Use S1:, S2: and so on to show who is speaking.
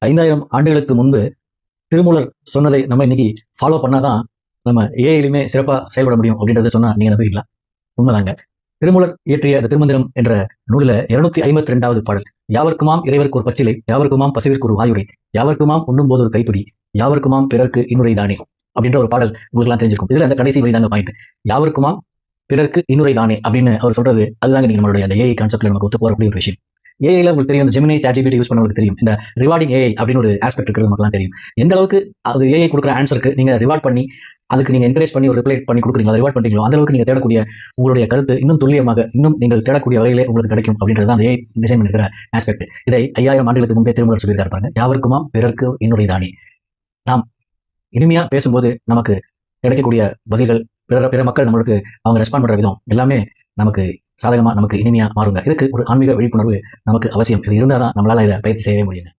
S1: 5000 ஆண்டுகளுக்கு முன்பு திருமூலர் சொன்னதை நம்ம இன்னைக்கு ஃபாலோ பண்ணாதான் நம்ம ஏஐலுமே சிறப்பாக செயல்பட முடியும் அப்படின்றத சொன்னா நீங்க நம்புவீங்களா? உண்மைதாங்க. திருமூலர் இயற்றிய அந்த திருமந்திரம் என்ற நூலில் 252வது பாடல், யாவர்க்குமாம் இறைவருக்கு ஒரு பச்சிலை, யாவர்க்குமாம் பசுவிற்கு ஒரு வாயுரை, யாவர்க்குமாம் உண்ணும் போது ஒரு கைப்பிடி, யாவர்க்குமாம் பிறர்க்கு இன்னுரை தானே அப்படின்ற ஒரு பாடல் உங்களுக்கு எல்லாம் தெரிஞ்சிருக்கும். இதுல அந்த கடைசி வரிதாங்க பாயிண்ட். யாவர்க்குமாம் பிறர்க்கு இன்னுரை தானே அப்படின்னு அவர் சொல்றது, அதுதாங்க நீங்க நம்மளுடைய அந்த ஏஐ கான்செப்ட்ல நமக்கு ஒத்து போறக்கூடிய ஒரு விஷயம். ஏஐல உங்களுக்கு தெரியும், இந்த ஜெமினி ChatGPT யூஸ் பண்ணவங்களுக்கு தெரியும், இந்த ரிவார்டிங் ஏஐ அப்படின்னு ஒரு ஆஸ்பெக்ட் இருக்கிறது நமக்குலாம் தெரியும். எந்த அளவுக்கு அது ஏஐ கொடுக்குற ஆன்சருக்கு நீங்க ரிவார்ட் பண்ணி அதுக்கு நீங்க என்கரேஜ் பண்ணி ஒரு ரிப்ளை பண்ணி கொடுக்குறீங்களா, ரிவார்ட் பண்றீங்களோ அந்த அளவுக்கு நீங்க தேடக்கூடிய உங்களுடைய கருத்து இன்னும் துல்லியமாக, இன்னும் நீங்கள் தேடக்கூடிய வகையிலே உங்களுக்கு கிடைக்கும் அப்படின்றது தான் ஏஐ டிசைன் பண்ணிக்கிற ஆஸ்பெக்ட். இதை 5000 ஆண்டுகளுக்கு முன்பே திருமூலர் சொல்லியிருக்காரு பாருங்க. யாவருக்குமாம் பிறர்க்கு இன்னுரை தானே. நாம் இனிமையா பேசும்போது நமக்கு கிடைக்கக்கூடிய பதில்கள், பிற மக்கள் நம்மளுக்கு அவங்க ரெஸ்பாண்ட் பண்ற விதம் எல்லாமே நமக்கு சாதகமா, நமக்கு இனிமையா மாறுங்க. இதுக்கு ஒரு ஆன்மீக விழிப்புணர்வு நமக்கு அவசியம். இது இருந்தால் தான் நம்மளால இதை பயிற்சி செய்யவே முடியுங்க.